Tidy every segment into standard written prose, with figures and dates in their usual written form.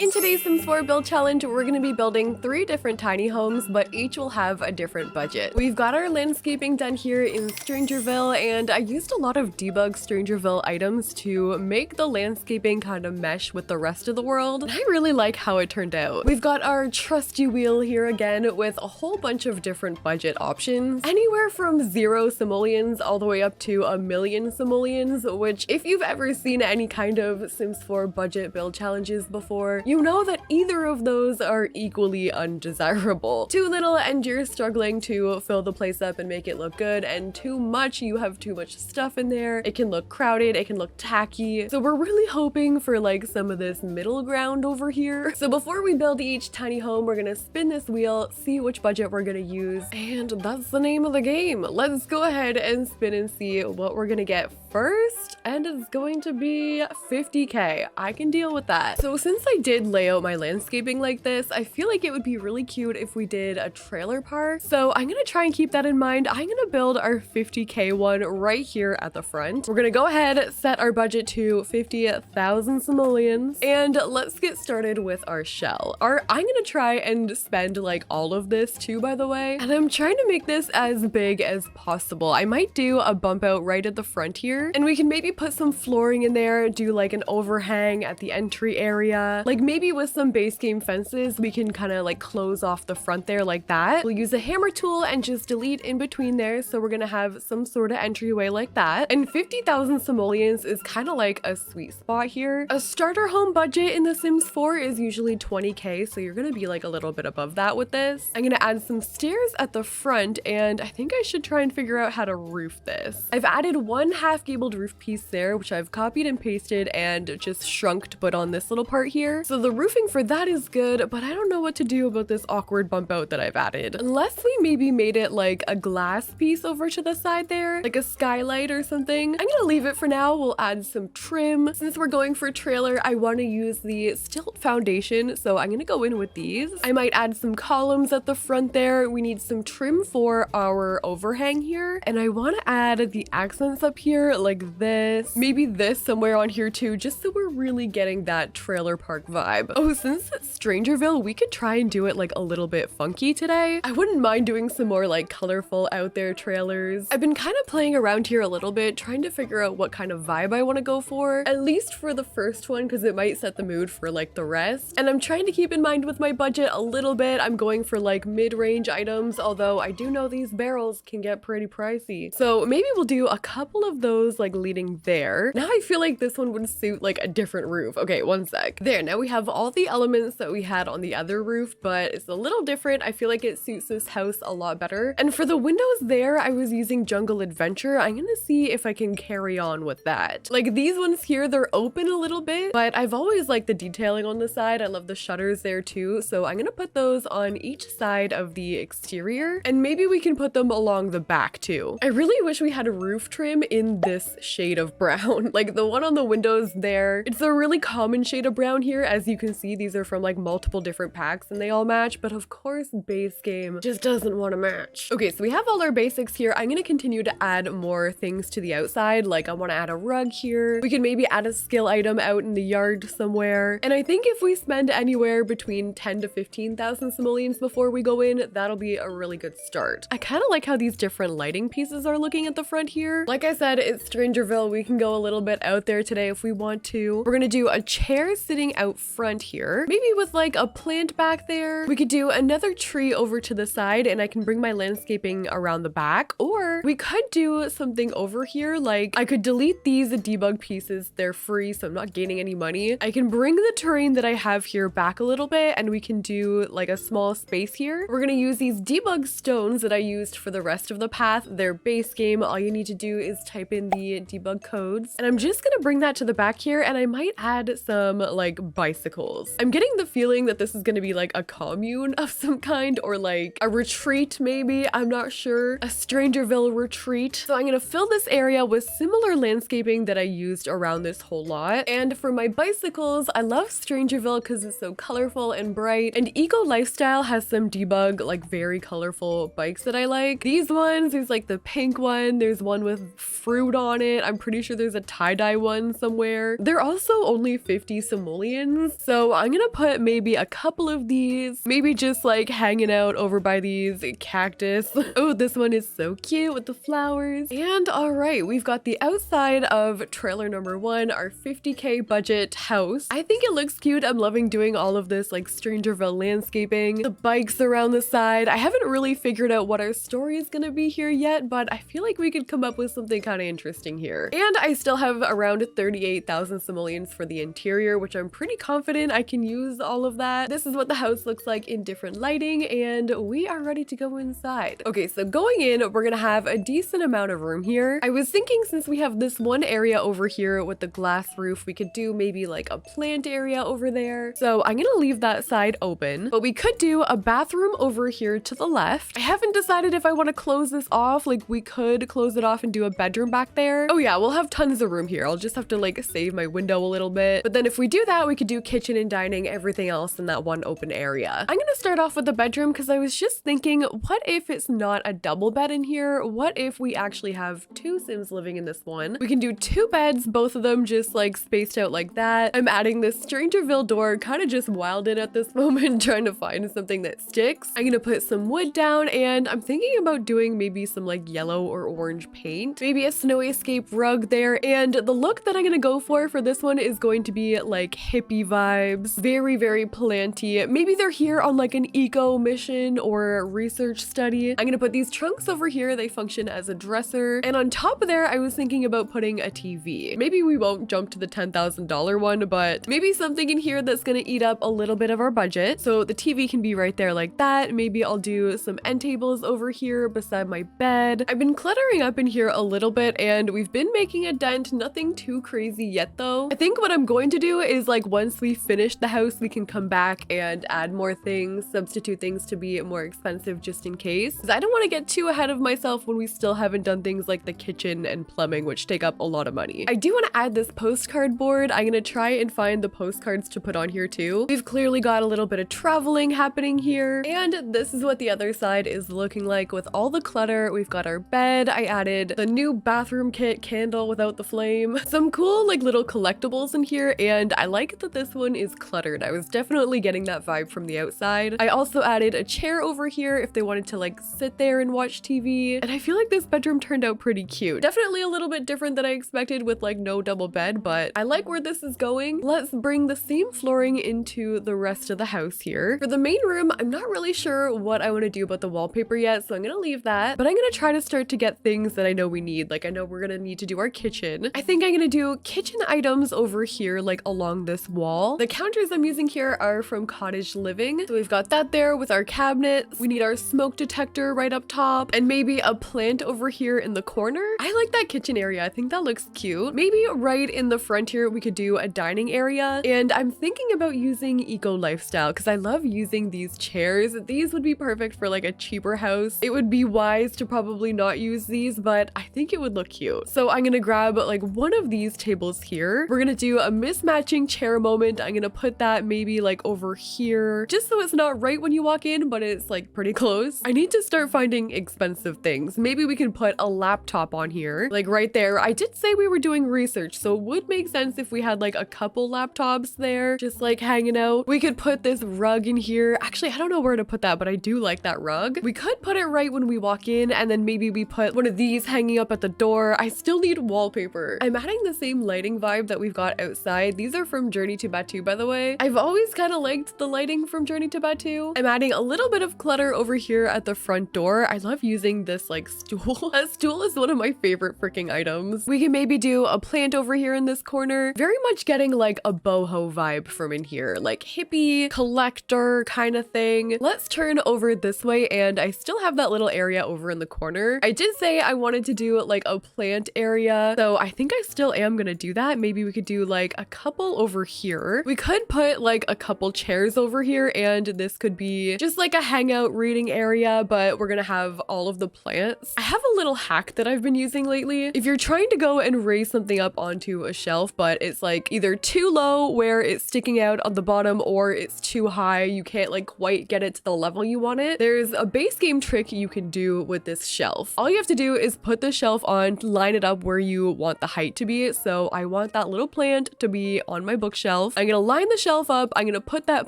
In today's Sims 4 build challenge, we're going to be building 3 different tiny homes, but each will have a different budget. We've got our landscaping done here in Strangerville, and I used a lot of debug Strangerville items to make the landscaping kind of mesh with the rest of the world. And I really like how it turned out. We've got our trusty wheel here again with a whole bunch of different budget options, anywhere from 0 simoleons all the way up to 1,000,000 simoleons, which if you've ever seen any kind of Sims 4 budget build challenges before, you know that either of those are equally undesirable. Too little and you're struggling to fill the place up and make it look good, and too much, you have too much stuff in there. It can look crowded, it can look tacky. So we're really hoping for like some of this middle ground over here. So before we build each tiny home, we're gonna spin this wheel, see which budget we're gonna use, and that's the name of the game. Let's go ahead and spin and see what we're gonna get first, and it's going to be 50k. I can deal with that. So since I did lay out my landscaping like this, I feel like it would be really cute if we did a trailer park. So I'm gonna try and keep that in mind. I'm gonna build our 50k one right here at the front. We're gonna go ahead, set our budget to 50,000 simoleons, and let's get started with our shell. I'm gonna try and spend like all of this too, by the way, and I'm trying to make this as big as possible. I might do a bump out right at the front here, and we can maybe put some flooring in there, do like an overhang at the entry area, like maybe with some base game fences we can kind of like close off the front there like that. We'll use a hammer tool and just delete in between there, so we're gonna have some sort of entryway like that. And 50,000 simoleons is kind of like a sweet spot here. A starter home budget in The Sims 4 is usually 20k, so you're gonna be like a little bit above that with this. I'm gonna add some stairs at the front, and I think I should try and figure out how to roof this. I've added one half gabled roof piece there, which I've copied and pasted and just shrunk to put on this little part here. So the roofing for that is good, but I don't know what to do about this awkward bump out that I've added. Unless we maybe made it like a glass piece over to the side there, like a skylight or something. I'm gonna leave it for now. We'll add some trim. Since we're going for trailer, I want to use the stilt foundation, so I'm gonna go in with these. I might add some columns at the front there. We need some trim for our overhang here, and I want to add the accents up here like this. Maybe this somewhere on here too, just so we're really getting that trailer park vibe. Oh, since it's Strangerville, we could try and do it like a little bit funky today. I wouldn't mind doing some more like colorful out there trailers. I've been kind of playing around here a little bit, trying to figure out what kind of vibe I want to go for, at least for the first one, because it might set the mood for like the rest. And I'm trying to keep in mind with my budget a little bit. I'm going for like mid-range items, although I do know these barrels can get pretty pricey. So maybe we'll do a couple of those like leading there. Now I feel like this one would suit like a different roof. Okay, one sec. There, now we have all the elements that we had on the other roof, but it's a little different. I feel like it suits this house a lot better. And for the windows there, I was using Jungle Adventure. I'm gonna see if I can carry on with that. Like these ones here, they're open a little bit, but I've always liked the detailing on the side. I love the shutters there too, so I'm gonna put those on each side of the exterior, and maybe we can put them along the back too. I really wish we had a roof trim in this shade of brown. Like the one on the windows there, it's a really common shade of brown here. As you can see, these are from like multiple different packs and they all match, but of course base game just doesn't want to match. Okay, so we have all our basics here. I'm gonna continue to add more things to the outside. Like I want to add a rug here. We can maybe add a skill item out in the yard somewhere. And I think if we spend anywhere between 10 to 15,000 simoleons before we go in, that'll be a really good start. I kind of like how these different lighting pieces are looking at the front here. Like I said, it's Strangerville. We can go a little bit out there today if we want to. We're gonna do a chair sitting out front here, maybe with like a plant back there. We could do another tree over to the side, and I can bring my landscaping around the back, or we could do something over here. Like I could delete these debug pieces. They're free, so I'm not gaining any money. I can bring the terrain that I have here back a little bit, and we can do like a small space here. We're gonna use these debug stones that I used for the rest of the path. They're base game. All you need to do is type in the debug codes, and I'm just gonna bring that to the back here, and I might add some like bicycles. I'm getting the feeling that this is gonna be like a commune of some kind, or like a retreat maybe, I'm not sure. A Strangerville retreat. So I'm gonna fill this area with similar landscaping that I used around this whole lot. And for my bicycles, I love Strangerville because it's so colorful and bright, and Eco Lifestyle has some debug, like very colorful bikes that I like. These ones, there's like the pink one, there's one with fruit on it, I'm pretty sure there's a tie-dye one somewhere. They're also only 50 simoleons, so I'm gonna put maybe a couple of these, maybe just like hanging out over by these cactus. Oh, this one is so cute with the flowers. And all right, we've got the outside of trailer number 1, our 50K budget house. I think it looks cute. I'm loving doing all of this like Strangerville landscaping, the bikes around the side. I haven't really figured out what our story is gonna be here yet, but I feel like we could come up with something kind of interesting here. And I still have around 38,000 simoleons for the interior, which I'm pretty confident I can use all of that. This is what the house looks like in different lighting, and we are ready to go inside. Okay, so going in, we're gonna have a decent amount of room here. I was thinking, since we have this one area over here with the glass roof, we could do maybe like a plant area over there. So I'm gonna leave that side open, but we could do a bathroom over here to the left. I haven't decided if I want to close this off. Like, we could close it off and do a bedroom back there. Oh yeah, we'll have tons of room here. I'll just have to like save my window a little bit. But then if we do that, we could do kitchen and dining, everything else in that one open area. I'm gonna start off with the bedroom because I was just thinking, what if it's not a double bed in here? What if we actually have 2 Sims living in this one? We can do 2 beds, both of them just like spaced out like that. I'm adding this Strangerville door, kind of just wild in at this moment, trying to find something that sticks. I'm gonna put some wood down, and I'm thinking about doing maybe some like yellow or orange paint, maybe a snow escape rug there. And the look that I'm gonna go for this one is going to be like hippie vibes, very, very planty. Maybe they're here on like an eco mission or research study. I'm gonna put these trunks over here. They function as a dresser. And on top of there, I was thinking about putting a TV. Maybe we won't jump to the $10,000 one, but maybe something in here that's gonna eat up a little bit of our budget. So the TV can be right there like that. Maybe I'll do some end tables over here beside my bed. I've been cluttering up in here a little bit, and we've been making a dent. Nothing too crazy yet though. I think what I'm going to do is, like, once we finish the house, we can come back and add more things, substitute things to be more expensive just in case. Because I don't want to get too ahead of myself when we still haven't done things like the kitchen and plumbing, which take up a lot of money. I do want to add this postcard board. I'm gonna try and find the postcards to put on here too. We've clearly got a little bit of traveling happening here. And this is what the other side is looking like with all the clutter. We've got our bed. I added the new bathroom kit candle without the flame. Some cool like little collectibles in here, and I like that this one is cluttered. I was definitely getting that vibe from the outside. I also added a chair over here if they wanted to like sit there and watch TV. And I feel like this bedroom turned out pretty cute. Definitely a little bit different than I expected with like no double bed, but I like where this is going. Let's bring the same flooring into the rest of the house here. For the main room, I'm not really sure what I want to do about the wallpaper yet, so I'm gonna leave that. But I'm gonna try to start to get things that I know we need. Like, I know we're gonna need to do our kitchen. I think I'm gonna do kitchen items over here, like along this wall. The counters I'm using here are from Cottage Living. So we've got that there with our cabinets. We need our smoke detector right up top, and maybe a plant over here in the corner. I like that kitchen area. I think that looks cute. Maybe right in the front here, we could do a dining area. And I'm thinking about using Eco Lifestyle because I love using these chairs. These would be perfect for like a cheaper house. It would be wise to probably not use these, but I think it would look cute. So I'm gonna grab like one of these tables here. We're gonna do a mismatching chair moment. I'm gonna put that maybe like over here, just so it's not right when you walk in, but it's like pretty close. I need to start finding expensive things. Maybe we can put a laptop on here, like right there. I did say we were doing research, so it would make sense if we had like a couple laptops there, just like hanging out. We could put this rug in here. Actually, I don't know where to put that, but I do like that rug. We could put it right when we walk in, and then maybe we put one of these hanging up at the door. I still need wallpaper. I'm adding the same lighting vibe that we've got outside. These are from Journey to Batu, by the way. I've always kind of liked the lighting from Journey to Batu. I'm adding a little bit of clutter over here at the front door. I love using this like stool. A stool is one of my favorite freaking items. We can maybe do a plant over here in this corner. Very much getting like a boho vibe from in here, like hippie collector kind of thing. Let's turn over this way, and I still have that little area over in the corner. I did say I wanted to do like a plant area, so I think I still am gonna do that. Maybe we could do like a couple over here. We could put like a couple chairs over here, and this could be just like a hangout reading area, but we're gonna have all of the plants. I have a little hack that I've been using lately. If you're trying to go and raise something up onto a shelf, but it's like either too low where it's sticking out on the bottom, or it's too high, you can't like quite get it to the level you want it, there's a base game trick you can do with this shelf. All you have to do is put the shelf on, line it up where you want the height to be. So I want that little plant to be on my bookshelf. I'm gonna line the shelf up. I'm gonna put that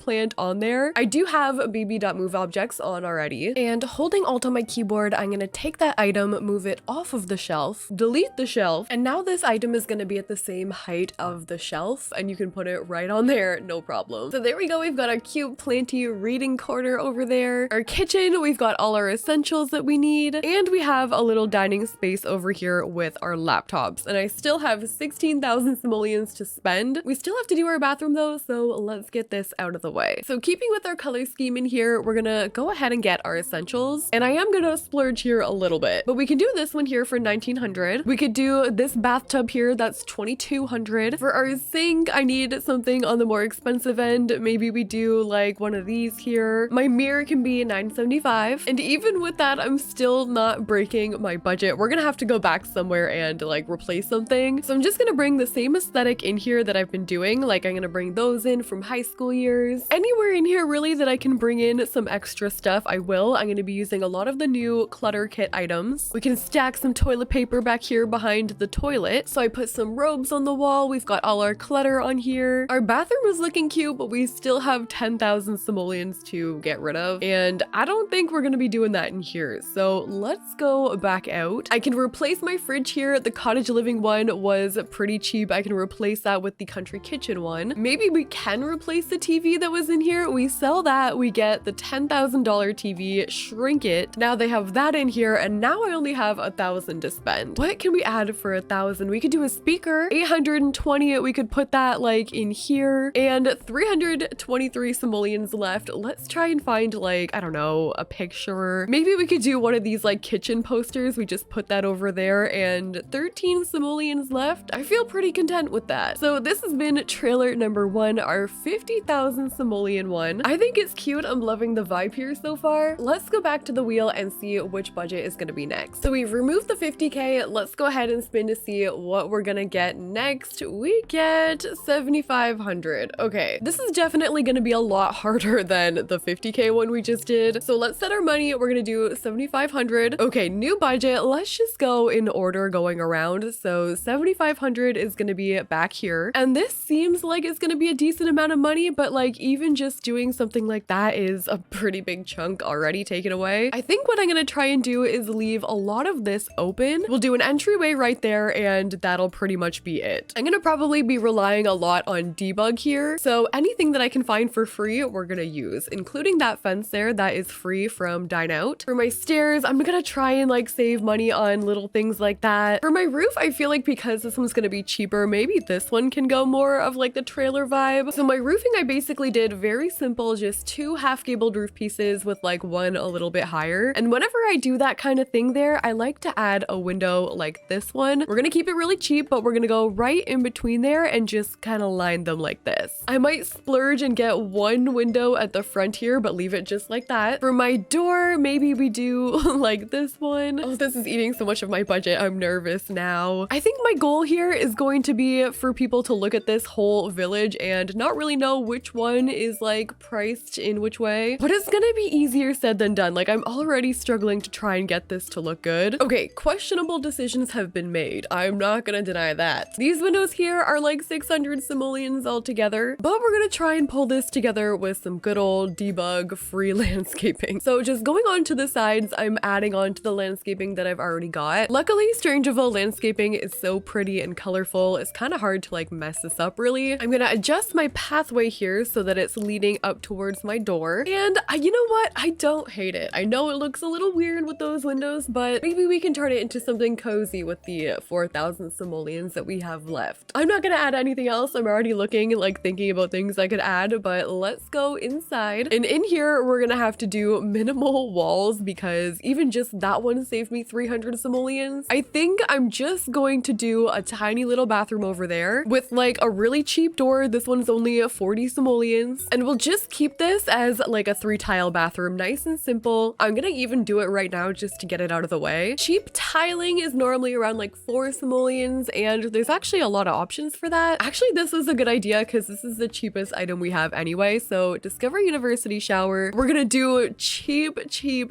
plant on there. I do have baby.move objects on already, and holding Alt on my keyboard, I'm gonna take that item, move it off of the shelf, delete the shelf, and now this item is gonna be at the same height of the shelf, and you can put it right on there, no problem. So there we go. We've got a cute planty reading corner over there. Our kitchen, we've got all our essentials that we need, and we have a little dining space over here with our laptops. And I still have 16,000 simoleons to spend. We still have to do our bathroom though, so let's get this out of the way. So keeping with our color scheme in here, we're gonna go ahead and get our essentials, and I am gonna splurge here a little bit, but we can do this one here for 1900. We could do this bathtub here, that's 2200. For our sink, I need something on the more expensive end. Maybe we do like one of these here. My mirror can be 975, and even with that, I'm still not breaking my budget. We're gonna have to go back somewhere and like replace something. So I'm just gonna bring the same aesthetic in here that I've been doing. Like I'm gonna bring those in from high school years. Anywhere in here really that I can bring in some extra stuff, I will. I'm gonna be using a lot of the new clutter kit items. We can stack some toilet paper back here behind the toilet. So I put some robes on the wall. We've got all our clutter on here. Our bathroom is looking cute, but we still have 10,000 simoleons to get rid of. And I don't think we're gonna be doing that in here. So let's go back out. I can replace my fridge here. The cottage living one was pretty cheap. I can replace that with the country kitchen one. Maybe we can replace the TV that was in here. We sell that, we get the $10,000 TV, shrink it. Now they have that in here, and now I only have 1,000 to spend. What can we add for 1,000? We could do a speaker, 820. We could put that like in here, and 323 simoleons left. Let's try and find like, I don't know, a picture. Maybe we could do one of these like kitchen posters. We just put that over there, and 13 simoleons left. I feel pretty content with that. So this has been trailer number 1, our 50,000 simoleon one. I think it's cute. I'm loving the vibe here so far. Let's go back to the wheel and see which budget is going to be next. So we've removed the 50k. Let's go ahead and spin to see what we're gonna get next. We get 7,500. Okay, this is definitely going to be a lot harder than the 50k one we just did. So let's set our money. We're gonna do 7,500. Okay, new budget. Let's just go in order going around. So 7,500 is gonna be back here, and this seems like it's gonna be a decent amount of money, but like even just doing something like that is a pretty big chunk already taken away. I think what I'm gonna try and do is leave a lot of this open. We'll do an entryway right there, and that'll pretty much be it. I'm gonna probably be relying a lot on debug here, so anything that I can find for free we're gonna use, including that fence there that is free from Dine Out. For my stairs, I'm gonna try and like save money on little things like that. For my roof, I feel like because this one's gonna be cheaper, maybe this one can go more of like the trailer vibe. So my roofing, I basically did very simple, just 2 half-gabled roof pieces with like one a little bit higher. And whenever I do that kind of thing there, I like to add a window like this one. We're gonna keep it really cheap, but we're gonna go right in between there and just kind of line them like this. I might splurge and get one window at the front here, but leave it just like that. For my door, maybe we do like this one. Oh, this is eating so much of my budget. I'm nervous now. I think my goal here is going to be for people to look at this whole village and not really know which one is like priced in which way, but it's gonna be easier said than done. Like I'm already struggling to try and get this to look good. Okay, questionable decisions have been made. I'm not gonna deny that. These windows here are like 600 simoleons altogether, but we're gonna try and pull this together with some good old debug free landscaping. So just going on to the sides, I'm adding on to the landscaping that I've already got. Luckily, Strangerville landscaping is so pretty and colorful. It's kind of hard to like mess this up really. I'm gonna adjust my pathway here so that it's leading up towards my door. And you know what? I don't hate it. I know it looks a little weird with those windows, but maybe we can turn it into something cozy with the 4,000 simoleons that we have left. I'm not gonna add anything else. I'm already looking, like thinking about things I could add, but let's go inside. And in here, we're gonna have to do minimal walls because even just that one saved me 300 simoleons. I think I'm just going to do a tiny little bathroom over there with like a really cheap door. This one's only 40 simoleons. And we'll just keep this as like a 3-tile bathroom, nice and simple. I'm gonna even do it right now just to get it out of the way. Cheap tiling is normally around like 4 simoleons, and there's actually a lot of options for that. Actually, this is a good idea because this is the cheapest item we have anyway. So Discover University shower. We're gonna do cheap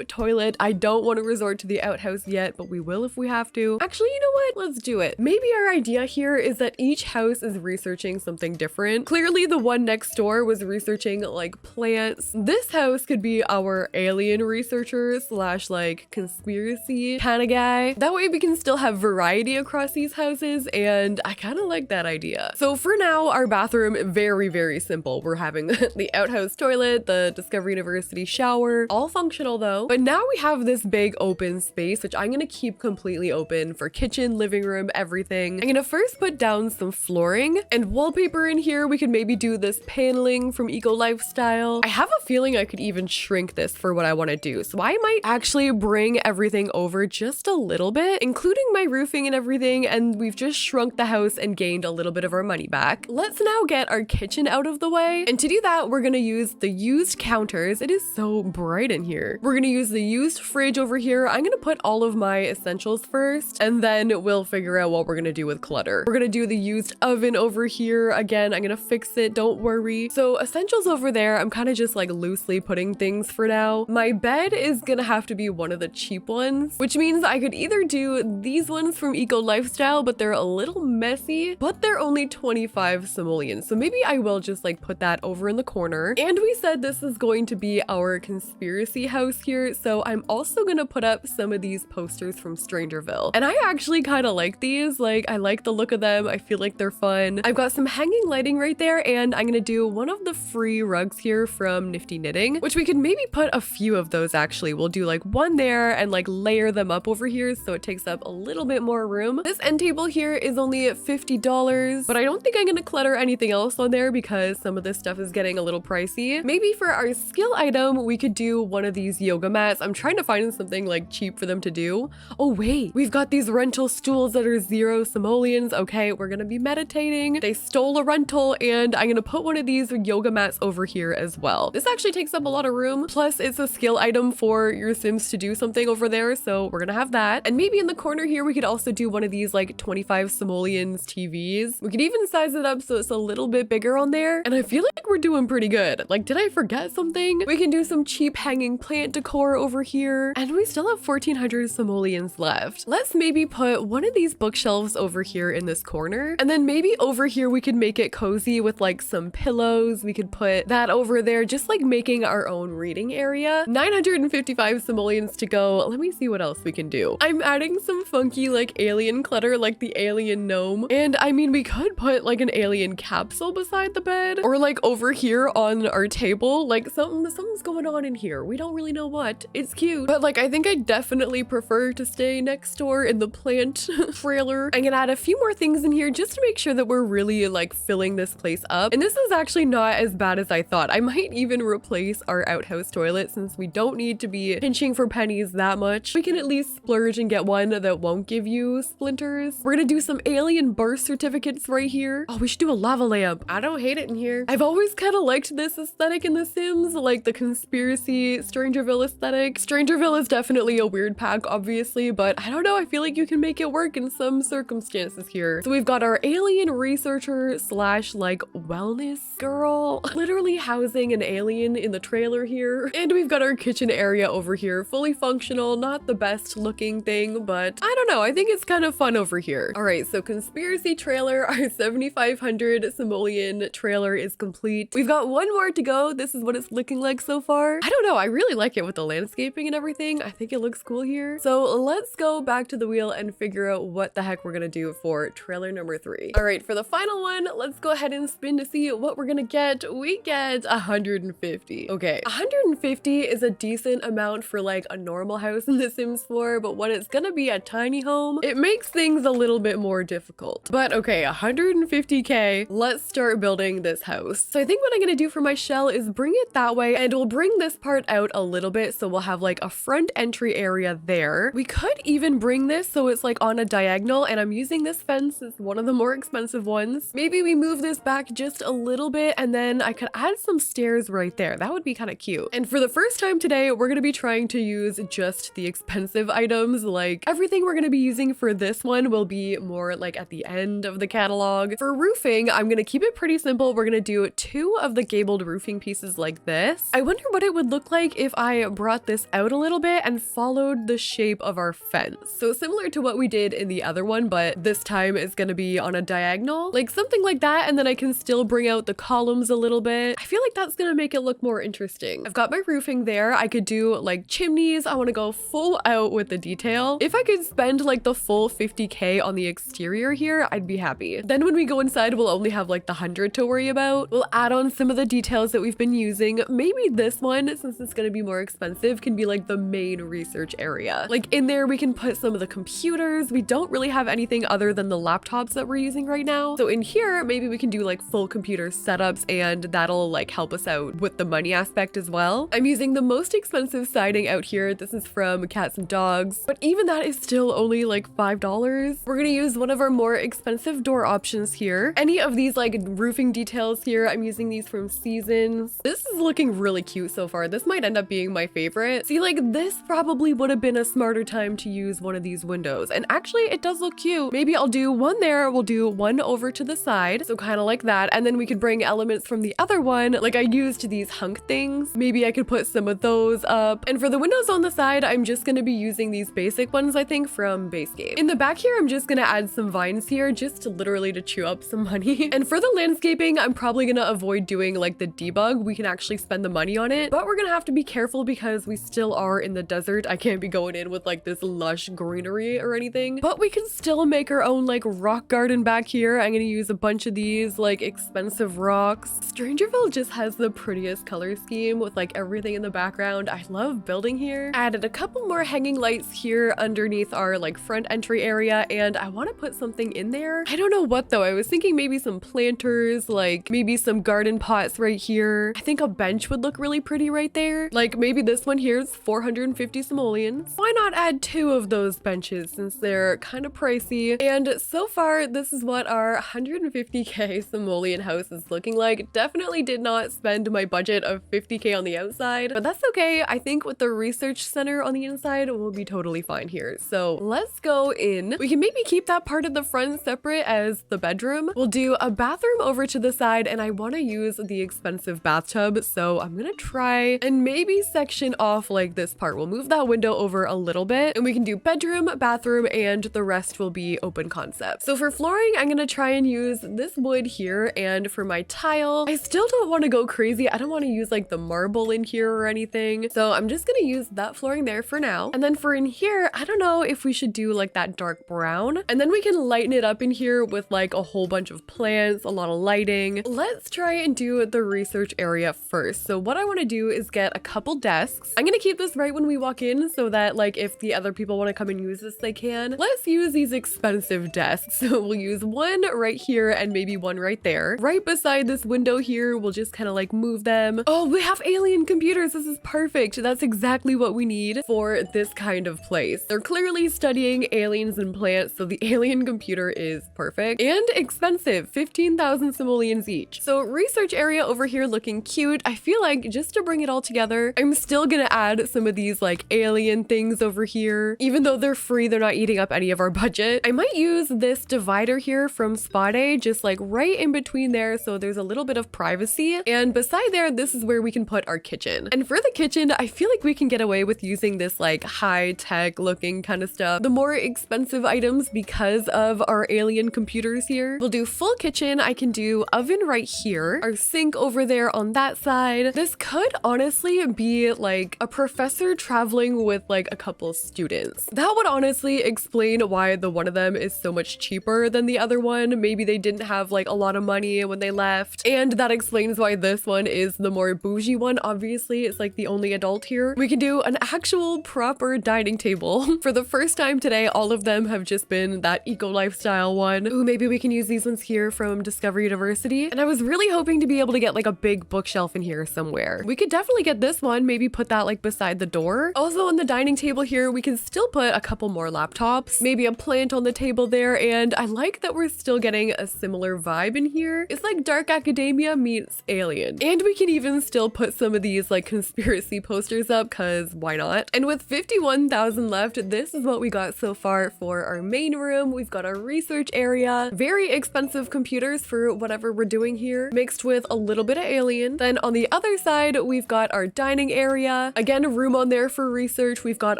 toilet. I don't want to resort to the outhouse yet, but we will if we have to. Actually, you know what? Let's do it. Maybe our idea here is that each house is researching something different. Clearly, the one next door was researching like plants. This house could be our alien researcher slash like conspiracy kind of guy. That way we can still have variety across these houses, and I kind of like that idea. So for now, our bathroom, very simple. We're having the outhouse toilet, the Discover University shower, all functional though. But now we have this big open space, which I'm gonna keep completely open for kitchen, living room, everything. I'm gonna first put down some flooring and wallpaper in here. We could maybe do this paneling from Eco Lifestyle. I have a feeling I could even shrink this for what I want to do. So I might actually bring everything over just a little bit, including my roofing and everything, and we've just shrunk the house and gained a little bit of our money back. Let's now get our kitchen out of the way. And to do that, we're gonna use the used counters. It is so bright in here. We're gonna use the used fridge over here. I'm gonna put all of my essentials first, and then we'll figure out what we're gonna do with clutter. We're gonna do the used oven over here. Again, I'm gonna fix it, don't worry. So essentials over there, I'm kind of just like loosely putting things for now. My bed is gonna have to be one of the cheap ones, which means I could either do these ones from Eco Lifestyle, but they're a little messy, but they're only 25 simoleons. So maybe I will just like put that over in the corner. And we said this is going to be our conspiracy house here. So I'm also gonna put up some of these posters from Strangerville. And I actually kind of like these. Like, I like the look of them. I feel like they're fun. I've got some hanging lighting right there, and I'm gonna do one of the free rugs here from Nifty Knitting, which we could maybe put a few of those actually. We'll do like one there and like layer them up over here so it takes up a little bit more room. This end table here is only $50, but I don't think I'm gonna clutter anything else on there because some of this stuff is getting a little pricey. Maybe for our skill item, we could do one of these yoga mats. I'm trying to find something like cheap for them to do. Oh wait, we've got these rental stools that are 0 simoleons. Okay, we're gonna be meditating. They stole a rental, and I'm gonna put one of these yoga mats over here as well. This actually takes up a lot of room. Plus, it's a skill item for your Sims to do something over there, so we're gonna have that. And maybe in the corner here, we could also do one of these like 25 simoleons TVs. We could even size it up so it's a little bit bigger on there. And I feel like we're doing pretty good. Like, did I forget something? We can do some cheap hanging plant decor over here. And we still have 1400 simoleons left. Let's maybe put one of these bookshelves over here in this corner. And then maybe over here, we could make it cozy with like some pillows. We could put that over there, just like making our own reading area. 955 simoleons to go. Let me see what else we can do. I'm adding some funky like alien clutter, like the alien gnome. And I mean, we could put like an alien capsule beside the bed, or like over here on our table. Like something's going on in here. We don't really know what. It's cute, but like I think I definitely prefer to stay next door in the plant trailer. I'm gonna add a few more things in here just to make sure that we're really like filling this place up. And this is actually not as bad as I thought. I might even replace our outhouse toilet since we don't need to be pinching for pennies that much. We can at least splurge and get one that won't give you splinters. We're gonna do some alien birth certificates right here. Oh, we should do a lava lamp. I don't hate it in here. I've always kind of liked this aesthetic in The Sims, like the conspiracy Strangerville aesthetic. Strangerville is definitely a weird pack, obviously, but I don't know. I feel like you can make it work in some circumstances here. So we've got our alien researcher slash like wellness girl, literally housing an alien in the trailer here. And we've got our kitchen area over here, fully functional, not the best looking thing, but I don't know. I think it's kind of fun over here. All right, so conspiracy trailer, our 7,500 simoleon trailer is complete. We've got one more to go. This is what it's looking like so far. I don't know. I really like it with the landscaping and everything. I think it looks cool here. So let's go back to the wheel and figure out what the heck we're gonna do for trailer number 3. All right, for the final one, let's go ahead and spin to see what we're gonna get. We get 150. Okay, 150 is a decent amount for like a normal house in The Sims 4, but when it's gonna be a tiny home, it makes things a little bit more difficult. But okay, 150k. Let's start building this house. So I think what I'm gonna do for my shell is bring it that way, and we'll bring this part out a little bit so we'll have like a front entry area there. We could even bring this so it's like on a diagonal, and I'm using this fence. It's one of the more expensive ones. Maybe we move this back just a little bit, and then I could add some stairs right there. That would be kind of cute. And for the first time today, we're going to be trying to use just the expensive items. Like everything we're going to be using for this one will be more like at the end of the catalog. For roofing, I'm going to keep it pretty simple. We're going to do 2 of the gabled roofing pieces like this. I wonder what it would look like if I brought this out a little bit and followed the shape of our fence. So similar to what we did in the other one, but this time it's going to be on a diagonal, like something like that. And then I can still bring out the columns a little bit. I feel like that's going to make it look more interesting. I've got my roofing there. I could do like chimneys. I want to go full out with the detail. If I could spend like the full 50K on the exterior here, I'd be happy. Then when we go inside, we'll only have like the 100 to worry about. We'll add on some of the details that we've been using. Maybe this one, since it's going to be more expensive, can be like the main research area. Like in there, we can put some of the computers. We don't really have anything other than the laptops that we're using right now. So in here, maybe we can do like full computer setups, and that'll like help us out with the money aspect as well. I'm using the most expensive siding out here. This is from Cats and Dogs, but even that is still only like $5. We're gonna use one of our more expensive door options here. Any of these like roofing details here, I'm using these from Seasons. This is looking really cute so far. This might end up being my favorite. See, like this probably would have been a smarter time to use one of these windows. And actually it does look cute. Maybe I'll do one there. We'll do one over to the side. So kind of like that. And then we could bring elements from the other one. Like I used these hunk things. Maybe I could put some of those up. And for the windows on the side, I'm just going to be using these basic ones, I think, from Base Game. In the back here, I'm just going to add some vines here, just to literally to chew up some money. And for the landscaping, I'm probably going to avoid doing like the debug. We can actually spend the money on it, but we're going to have to be careful because we still are in the desert. I can't be going in with like this lush greenery or anything, but we can still make our own like rock garden back here. I'm going to use a bunch of these like expensive rocks. Strangerville just has the prettiest color scheme with like everything in the background. I love building here. Added a couple more hanging lights here underneath our like front entry area, and I want to put something in there. I don't know what though. I was thinking maybe some planters, like maybe some garden pots right here. I think a bench would look really pretty right there. Like maybe this one here is 450 simoleons. Why not add 2 of those benches since they're kind of pricey? And so far, this is what our 150K simoleon house is looking like. Definitely did not spend my budget of 50K on the outside, but that's okay. I think with the research center on the inside, we'll be totally fine here. So let's go in. We can maybe keep that part of the front separate as the bedroom. We'll do a bathroom over to the side, and I want to use the expensive bathtub. So I'm gonna try and maybe section off like this part. We'll move that window over a little bit, and we can do bedroom, bathroom, and the rest will be open concept. So for flooring, I'm gonna try and use this wood here, and for my tile, I still don't want to go crazy. I don't want to use like the marble in here or anything. So I'm just gonna use that flooring there for now. And then for in here, I don't know if we should do like that dark brown, and then we can lighten it up in here with like a whole bunch of plants, a lot of lighting. Let's try and do the research area first. So what I want to do is get a couple desks. I'm gonna keep this right when we walk in so that like if the other people want to come and use this, they can. Let's use these expensive desks. So we'll use one right here and maybe one right there. Right beside this window here, we'll just kind of like move them. Oh, we have alien computers. This is perfect. That's exactly what we need for this kind of place. They're clearly studying aliens and plants, so the alien computer is perfect and expensive, 15,000 simoleons each. So research area over here looking cute. I feel like just to bring it all together, I'm still gonna add some of these like alien things over here. Even though they're free, they're not eating up any of our budget. I might use this divider here from Spade, just like right in between there, so there's a little bit of privacy. And beside there, this is where we can put our kitchen. And for the kitchen, I feel like we can get away with using this like high-tech looking kind of stuff. The more expensive items because of our alien computers here. We'll do full kitchen. I can do oven right here, our sink over there on that side. This could honestly be like a professor traveling with like a couple students. That would honestly explain why the one of them is so much cheaper than the other one. Maybe they didn't have like a lot of money when they left, and that explains why this one is the more bougie one. Obviously, it's like the only adult here. We can do an actual proper dining table. For the first time today, all of them have just been that eco lifestyle one. Ooh, maybe we can use these ones here from Discovery University. And I was really hoping to be able to get like a big bookshelf in here somewhere. We could definitely get this one, maybe put that like beside the door. Also on the dining table here, we can still put a couple more laptops, maybe a plant on the table there. And I like that we're still getting a similar vibe in here. It's like dark academia meets alien. And we can even still put some of these like conspiracy posters up, cause why not? And with 51,000 left, this is what we got so far for our main room. We've got our research area, very expensive computers for whatever we're doing here, mixed with a little bit of alien. Then on the other side, we've got our dining area. Again, a room on there for research. We've got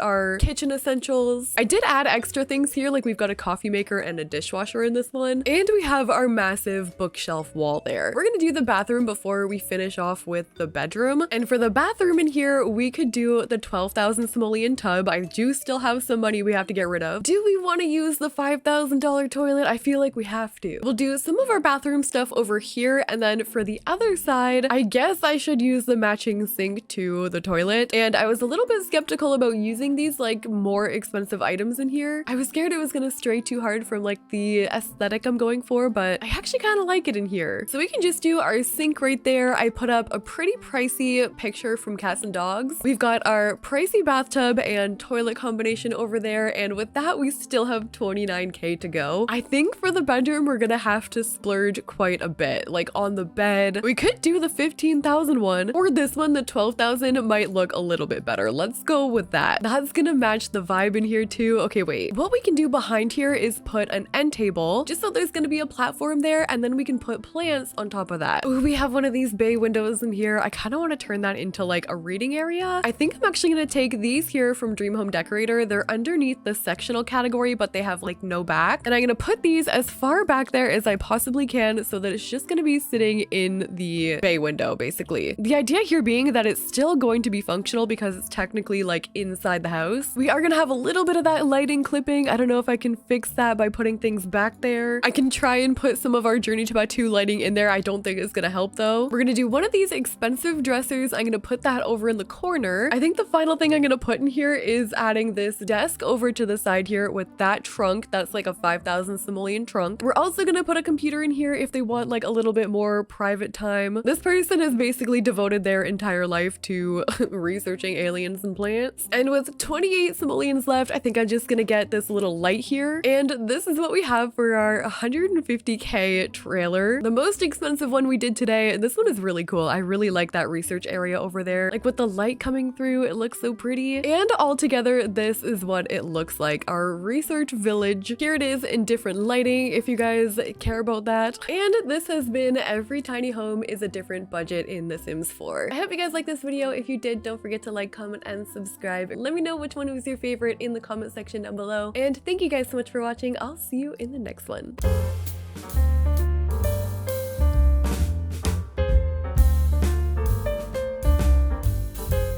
our kitchen essentials. I did add extra things here, like we've got a coffee maker and a dishwasher in this one. And we have our massive bookshelf wall there. We're gonna do the bathroom before we finish off with the bedroom. And for the bathroom in here, we could do the 12,000 simoleon tub. I do still have some money we have to get rid of. Do we want to use the $5,000 toilet? I feel like we have to. We'll do some of our bathroom stuff over here, and then for the other side, I guess I should use the matching sink to the toilet. And I was a little bit skeptical about using these like more expensive items in here. I was scared it was gonna stray too hard from like the aesthetic I'm going for, but I actually kind of like it in here. So we can just do our sink right there. I put up a pretty pricey picture from Cats and Dogs. We've got our pricey bathtub and toilet combination over there, and with that we still have 29k to go. I think for the bedroom we're gonna have to splurge quite a bit. Like on the bed, we could do the 15,000 one, or this one, the 12,000, might look a little bit better. Let's go with that. That's gonna match the vibe in here too. Okay, wait. What we can do behind here is put an end table, just so there's gonna be a platform there, and then we can put plants on top of that. Ooh, we have one of these bay windows in here. I kind of want to turn that into like a reading area. I think I'm actually gonna take these here from Dream Home Decorator. They're underneath the sectional category, but they have like no back. And I'm gonna put these as far back there as I possibly can so that it's just gonna be sitting in the bay window, basically. The idea here being that it's still going to be functional because it's technically like inside the house. We are gonna have a little bit of that lighting clipping. I don't know if I can fix that by putting things back there. I can try and put some of our Journey to Batu lighting in there. I don't think it's gonna help though. We're gonna do one of these expensive dressers. I'm gonna put that over in the corner. I think the final thing I'm gonna put in here is adding this desk over to the side here with that trunk. That's like a 5,000 simoleon trunk. We're also gonna put a computer in here if they want like a little bit more private time. This person has basically devoted their entire life to researching aliens and plants. And with 28 simoleons left, I think I'm just gonna get this little light here. And this is what we have for our 150k trailer. The most expensive one we did today. This one is really cool. I really like that research area over there. Like with the light coming through, it looks so pretty. And all together, this is what it looks like. Our research village. Here it is in different lighting if you guys care about that. And this has been Every Tiny Home is a Different Budget in The Sims 4. I hope you guys liked this video. If you did, don't forget to like, comment, and subscribe. Let me know which one was your favorite in the comment section down below. And thank you guys so much for watching. I'll see you in the next one.